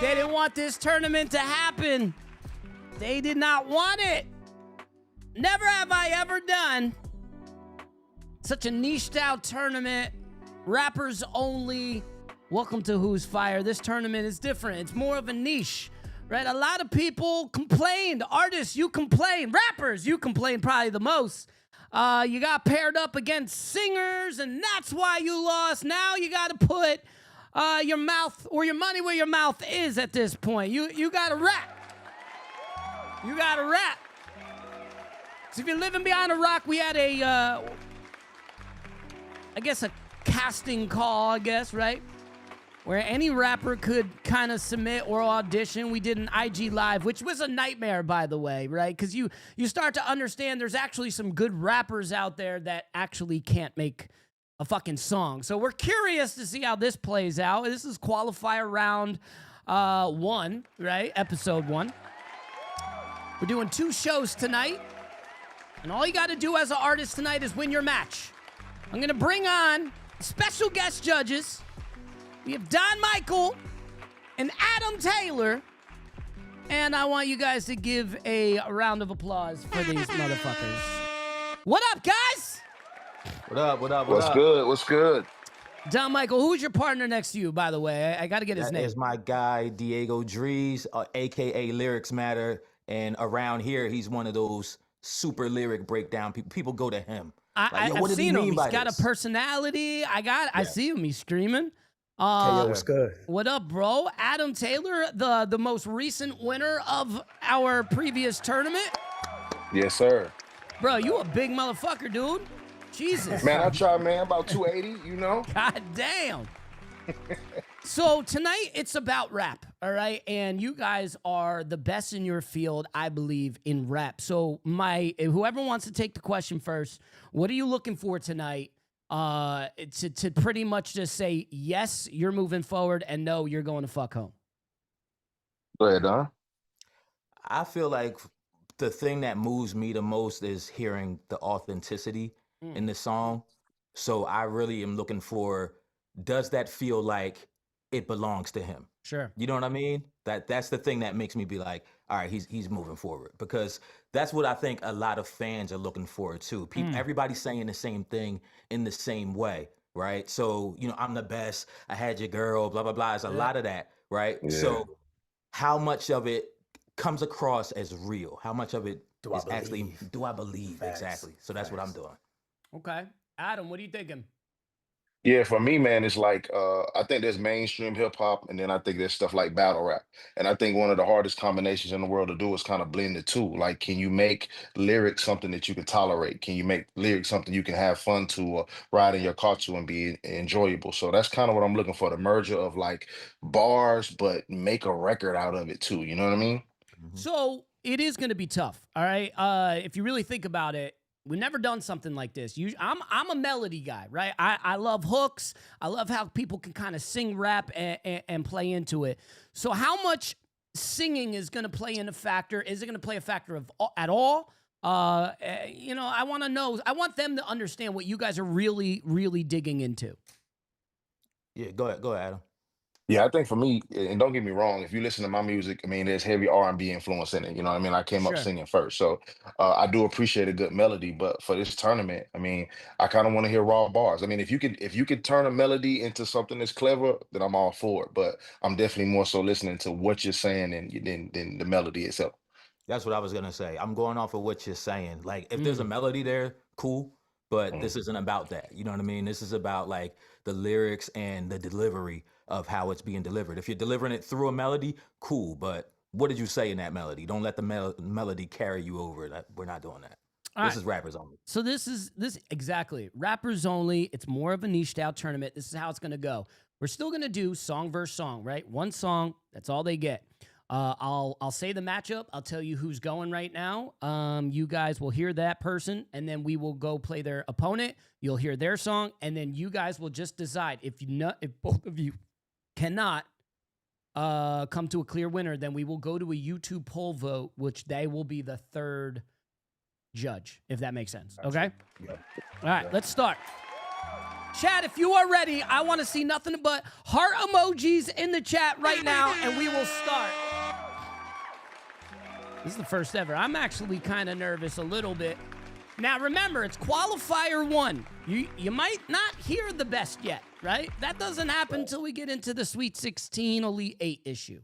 They didn't want this tournament to happen. They did not want it. Never have I ever done such a niched out tournament. Rappers only. Welcome to WhozFire. This tournament is different. It's more of a niche, right? A lot of people complained. Artists, you complain. Rappers, you complain probably the most. You got paired up against singers, and that's why you lost. Now you got to put your mouth or your money where your mouth is at this point. You got to rap. You got to rap. So if you're living behind a rock, we had a casting call, right? Where any rapper could kind of submit or audition. We did an IG Live, which was a nightmare, by the way, right? Because you start to understand there's actually some good rappers out there that actually can't make a fucking song. So we're curious to see how this plays out. This is qualifier round 1, right? Episode 1. We're doing 2 shows tonight. And all you got to do as an artist tonight is win your match. I'm going to bring on special guest judges. We have Don Michael and Adam Taylor. And I want you guys to give a round of applause for these motherfuckers. What up, guys? What up? What's good? What's good? Don Michael, who's your partner next to you, by the way? I got to get his name. That is my guy, Diego Dries, a.k.a. Lyrics Matter. And around here, he's one of those super lyric breakdown people. People go to him. I've seen him. He's got a personality. I see him. He's screaming. What's good? What up, bro? Adam Taylor, the most recent winner of our previous tournament. Yes, sir. Bro, you a big motherfucker, dude. Jesus. Man, I try, man. About 280, you know? God damn. So tonight, it's about rap, all right? And you guys are the best in your field, I believe, in rap. So whoever wants to take the question first, what are you looking for tonight? To pretty much just say, yes, you're moving forward, and no, you're going to fuck home. Go ahead, Don. I feel like the thing that moves me the most is hearing the authenticity in the song. So I really am looking for, does that feel like it belongs to him? Sure. You know what I mean? That's the thing that makes me be like, all right, he's moving forward, because that's what I think a lot of fans are looking for too. Everybody's saying the same thing in the same way, right? So, I'm the best. I had your girl, blah, blah, blah. There's a lot of that, right? Yeah. So how much of it comes across as real? How much of it do I believe? Facts. Exactly. So that's what I'm doing. Okay. Adam, what are you thinking? Yeah, for me, man, it's like I think there's mainstream hip hop, and then I think there's stuff like battle rap. And I think one of the hardest combinations in the world to do is kind of blend the two. Like, can you make lyrics something that you can tolerate? Can you make lyrics something you can have fun to, or ride in your car to and be enjoyable? So that's kind of what I'm looking for, the merger of like bars, but make a record out of it too. You know what I mean? So it is going to be tough. All right. If you really think about it, we've never done something like this. I'm a melody guy, right? I love hooks. I love how people can kind of sing rap and play into it. So how much singing is going to play in a factor? Is it going to play a factor at all? I want to know. I want them to understand what you guys are really, really digging into. Yeah, go ahead, Adam. Yeah, I think for me, and don't get me wrong, if you listen to my music, I mean, there's heavy R&B influence in it. You know what I mean? I came up singing first. So I do appreciate a good melody. But for this tournament, I mean, I kind of want to hear raw bars. I mean, if you could turn a melody into something that's clever, then I'm all for it. But I'm definitely more so listening to what you're saying than the melody itself. That's what I was going to say. I'm going off of what you're saying. Like, if there's a melody there, cool. But this isn't about that. You know what I mean? This is about like the lyrics and the delivery of how it's being delivered. If you're delivering it through a melody, cool. But what did you say in that melody? Don't let the melody carry you over. We're not doing that. This is rappers only. So this exactly rappers only. It's more of a niched out tournament. This is how it's going to go. We're still going to do song versus song, right? One song. That's all they get. I'll say the matchup. I'll tell you who's going right now. You guys will hear that person, and then we will go play their opponent. You'll hear their song, and then you guys will just decide if both of you cannot come to a clear winner, then we will go to a YouTube poll vote, which they will be the third judge, if that makes sense. Okay? Yeah. All right, let's start. Chat, if you are ready, I want to see nothing but heart emojis in the chat right now, and we will start. This is the first ever. I'm actually kind of nervous a little bit. Now, remember, it's qualifier 1. You might not hear the best yet, right? That doesn't happen until we get into the Sweet 16 Elite 8 issue.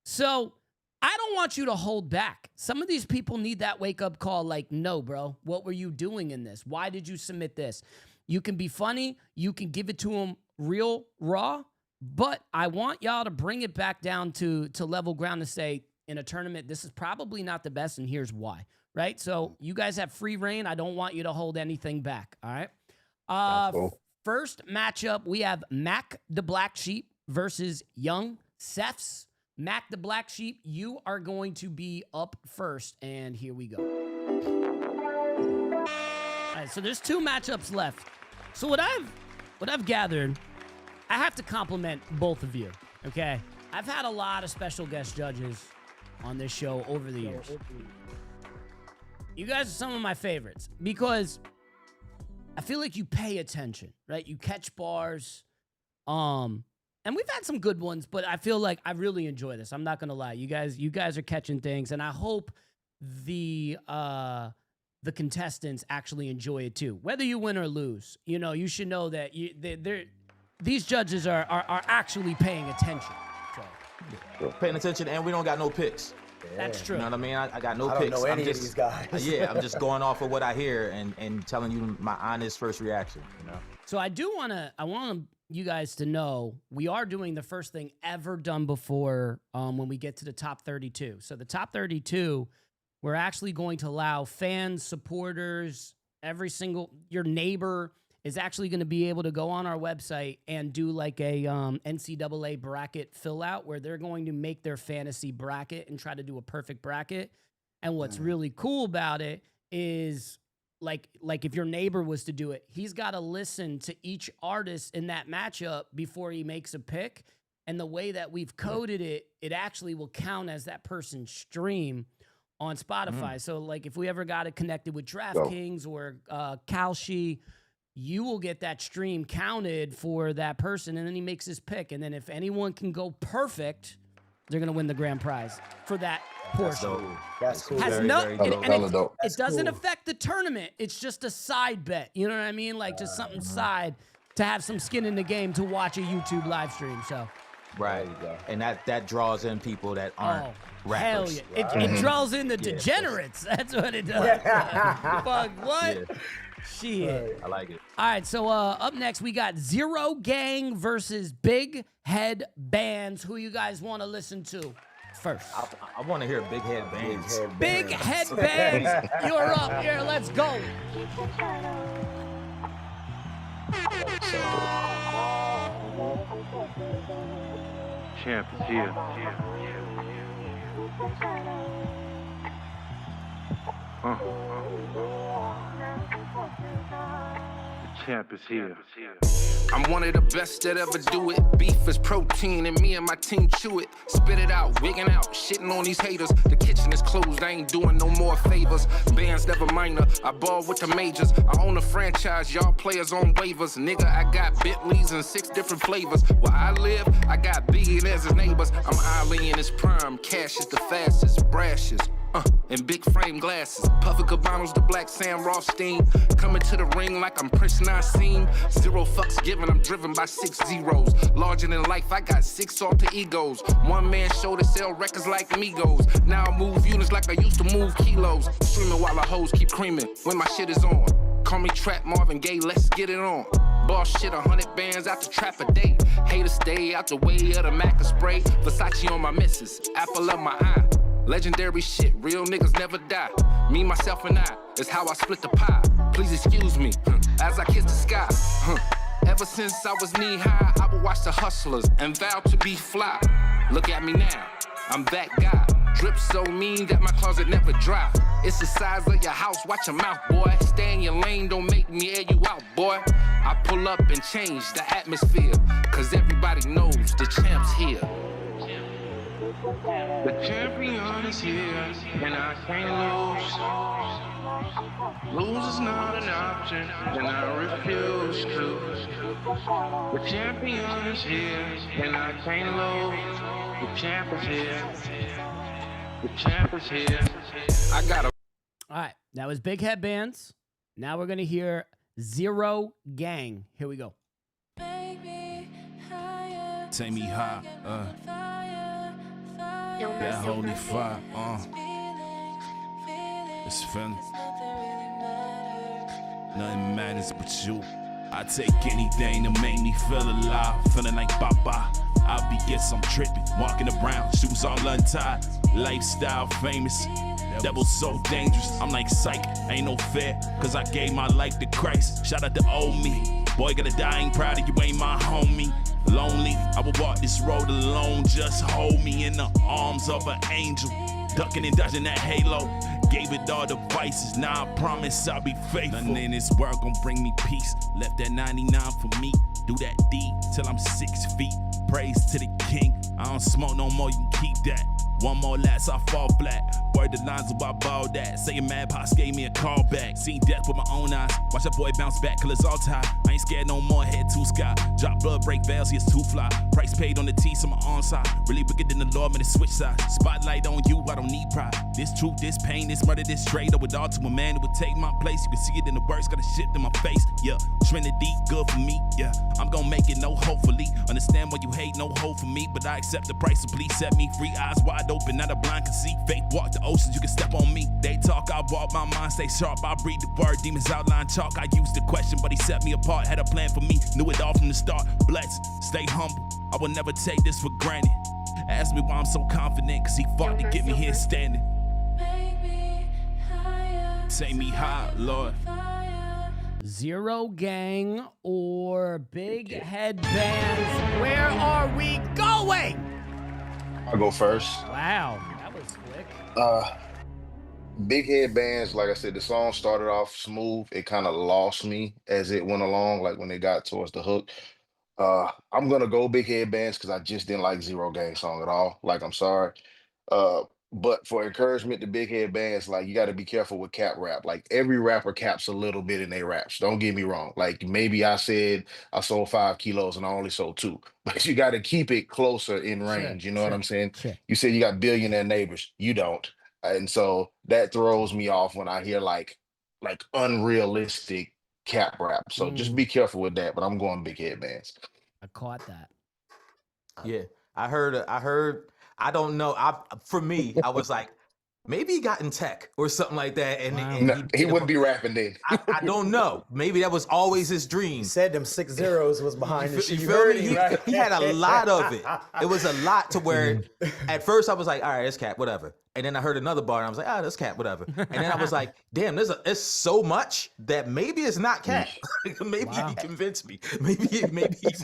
So I don't want you to hold back. Some of these people need that wake-up call like, no, bro, what were you doing in this? Why did you submit this? You can be funny. You can give it to them real raw. But I want y'all to bring it back down to level ground to say, in a tournament, this is probably not the best, and here's why, right? So you guys have free reign. I don't want you to hold anything back, all right? Cool. First matchup, we have Mac the Black Sheep versus Young Seths. Mac the Black Sheep, you are going to be up first, and here we go. All right, so there's 2 matchups left. So what I've gathered, I have to compliment both of you, okay? I've had a lot of special guest judges on this show over the years. You guys are some of my favorites because I feel like you pay attention, right? You catch bars. And we've had some good ones, but I feel like I really enjoy this. I'm not gonna lie. You guys are catching things, and I hope the contestants actually enjoy it too. Whether you win or lose, you know, you should know that these judges are actually paying attention. So. Paying attention, and we don't got no picks. That's true. You know what I mean? I got no I picks. don't know any I'm just, of these guys. Yeah, I'm just going off of what I hear and telling you my honest first reaction. You know. So I want you guys to know we are doing the first thing ever done before when we get to the top 32. So the top 32, we're actually going to allow fans, supporters, your neighbor is actually going to be able to go on our website and do like a NCAA bracket fill out where they're going to make their fantasy bracket and try to do a perfect bracket. And what's really cool about it is like if your neighbor was to do it, he's got to listen to each artist in that matchup before he makes a pick. And the way that we've coded it, it actually will count as that person's stream on Spotify. So like if we ever got it connected with DraftKings or Kalshi, you will get that stream counted for that person, and then he makes his pick. And then if anyone can go perfect, they're going to win the grand prize for that portion. That's cool. It doesn't affect the tournament. It's just a side bet. You know what I mean? Like just something side to have some skin in the game to watch a YouTube live stream. So. Right. And that draws in people that aren't rappers. Hell yeah. It draws in the degenerates. That's what it does. Fuck, what? Yeah. Shit. I like it. All right, so up next, we got Xerogangg versus Big Head Bands. Who you guys want to listen to first? I want to hear Big Head Bands. Big Head Bands, you're up here. Let's go. Champ is here. The champ is here. I'm one of the best that ever do it. Beef is protein and me and my team chew it. Spit it out, wigging out, shitting on these haters. The kitchen is closed, I ain't doing no more favors. Bands never minor, I ball with the majors. I own a franchise, y'all players on waivers. Nigga, I got Bentleys in 6 different flavors. Where I live, I got billionaires as neighbors. I'm Ali in his prime, cash is the fastest, brashes. And big frame glasses. Puffin' Cabanos, the black Sam Rothstein. Coming to the ring like I'm Prince Nassim. 0 fucks given, I'm driven by 6 zeros. Larger than life, I got 6 alter egos. One man show to sell records like Migos. Now I move units like I used to move kilos. Streaming while the hoes keep creaming when my shit is on. Call me Trap Marvin Gaye, let's get it on. Boss shit, 100 bands out the trap a day. Haters stay out the way of the Maca spray. Versace on my missus, apple of my eye. Legendary shit, real niggas never die. Me, myself, and I, is how I split the pie. Please excuse me, as I kiss the sky. Ever since I was knee high, I would watch the hustlers and vow to be fly. Look at me now, I'm that guy. Drip so mean that my closet never dry. It's the size of your house, watch your mouth, boy. Stay in your lane, don't make me air you out, boy. I pull up and change the atmosphere, cause everybody knows the champ's here. The champion is here, and I can't lose. Lose is not an option, and I refuse to. The champion is here, and I can't lose. The champ is here. The champ is here. I got a All right, that was Big Headbands. Now we're gonna hear Xerogangg. Here we go. Take me high, that holy fire, it's feeling. Nothing matters but you. I take anything to make me feel alive, feeling like Papa. I'll be get some trippy, walking around, shoes all untied, lifestyle famous. That was so dangerous. I'm like psych, ain't no fair, cause I gave my life to Christ. Shout out to old me. Boy, gotta die, ain't proud of you, ain't my homie. Lonely, I will walk this road alone. Just hold me in the arms of an angel. Ducking and dodging that halo. Gave it all the vices, now I promise I'll be faithful. Nothing in this world gon' bring me peace. Left that 99 for me. Do that deed till I'm 6 feet. Praise to the king. I don't smoke no more, you can keep that. One more last, I fall flat. Word the lines about ball that. Saying Mad Pops gave me a call back. Seen death with my own eyes. Watch that boy bounce back, colors all tied. I ain't scared no more, head too sky. Drop blood, break veils, he is too fly. Price paid on the T, so my arm side. Really wicked in the Lord, man, it's switch side. Spotlight on you, I don't need pride. This truth, this pain, this murder, this trade. I would all to a man who would take my place. You can see it in the words, got a shit in my face. Yeah, Trinity, good for me. Yeah, I'm gonna make it, no hopefully. Understand why you hate, no hope for me. But I accept the price, so please set me free. Eyes wide open, not a blind can see. Faith walk the oceans, you can step on me. They talk, I walk, my mind stay sharp. I breathe the word, demons outline chalk. I used the question, but he set me apart. Had a plan for me, knew it all from the start. Blessed, stay humble, I will never take this for granted. Ask me why I'm so confident, cause he fought to get me here standing. Take me high, Lord. Xerogangg or Big Headbands. Where are we going? I'll go first. Wow, that was quick. Big Headbands, like I said, the song started off smooth. It kind of lost me as it went along, like when it got towards the hook. I'm gonna go Big Headbands because I just didn't like Xerogangg song at all. Like, I'm sorry. But for encouragement to Big Headbands, like, you got to be careful with cap rap. Like, every rapper caps a little bit in their raps. Don't get me wrong. Like, maybe I said I sold 5 kilos and I only sold 2, but you got to keep it closer in range. You know what I'm saying? Sure. You said you got billionaire neighbors. You don't. And so that throws me off when I hear like unrealistic cap rap. So just be careful with that. But I'm going Big Headbands. I caught that. Yeah, I heard. I don't know. For me, I was like, maybe he got in tech or something like that, and No, he wouldn't be rapping then. I don't know. Maybe that was always his dream. He said them 6 zeros was behind the You shit. You feel heard me? him, right? He had a lot of it. It was a lot to where at first I was like, all right, it's cap, whatever. And then I heard another bar and I was like, that's cap, whatever. And then I was like, damn, it's so much that maybe it's not cap. Maybe he convinced me. Maybe he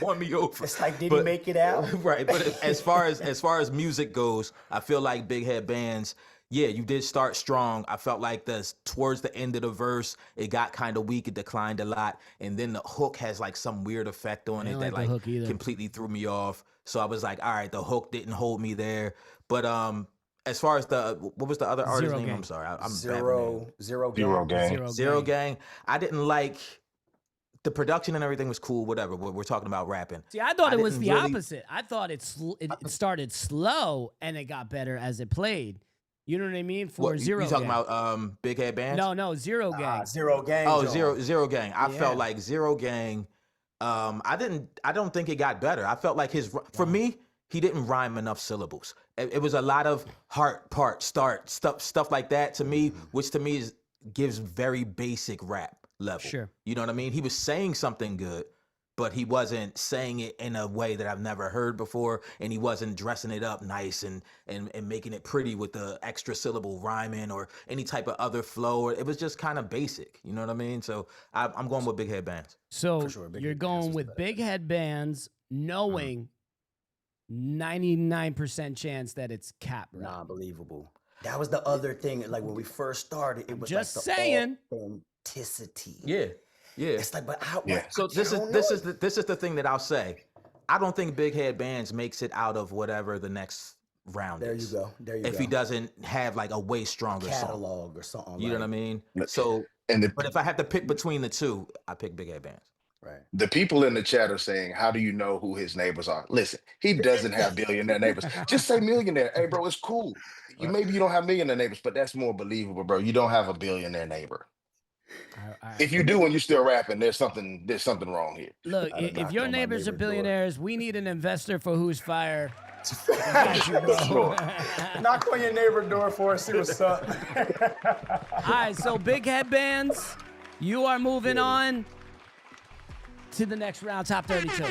won me over. It's like, did he make it out? Right. But as far as music goes, I feel like Big Headbands, yeah, you did start strong. I felt like towards the end of the verse, it got kind of weak. It declined a lot. And then the hook has like some weird effect on it that like completely threw me off. So I was like, all right, the hook didn't hold me there. But as far as what was the other artist name? I'm sorry. I'm Xerogangg. I didn't like the production and everything was cool, whatever. We're talking about rapping. See, I thought it was the opposite. I thought it started slow and it got better as it played. You know what I mean? For Xerogangg. You talking about Big Headbands? No, Xerogangg. Xerogangg. Oh, Xerogangg. I felt like Xerogangg. I don't think it got better. I felt like for me, he didn't rhyme enough syllables. It was a lot of heart, part, start, stuff like that to me, which to me gives very basic rap level. Sure. You know what I mean? He was saying something good, but he wasn't saying it in a way that I've never heard before, and he wasn't dressing it up nice and making it pretty with the extra syllable rhyming or any type of other flow. It was just kind of basic, you know what I mean? So I'm going with Big Headbands. So you're going with Big Headbands, knowing 99% chance that it's cap rap. Non-believable. That was the other thing. Like when we first started, it was just like the saying authenticity. Yeah. It's like, but how? Yeah. So this is the thing that I'll say. I don't think Big Headbands makes it out of whatever the next rounders. There you go. There you go. If he doesn't have like a way stronger catalog or something. song. You know what I mean? Look, So, And but if I have to pick between the two, I pick Big Headbands. Right. the people in the chat are saying, how do you know who his neighbors are? Listen, he doesn't have billionaire neighbors. Just say millionaire. Hey, bro, it's cool. Maybe you don't have millionaire neighbors, but that's more believable, bro. You don't have a billionaire neighbor. If you do and you're still rapping, there's something wrong here. Look, if your neighbors are billionaires, we need an investor for WhozFire. Sure. Knock on your neighbor door for us, see what's up. All right, so Big Headbands, you are moving on to the next round, top 32. All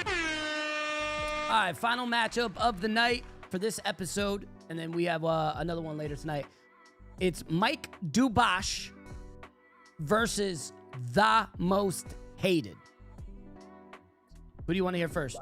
right, final matchup of the night for this episode, and then we have another one later tonight. It's Mike Dubosh versus The Most Hated. Who do you want to hear first?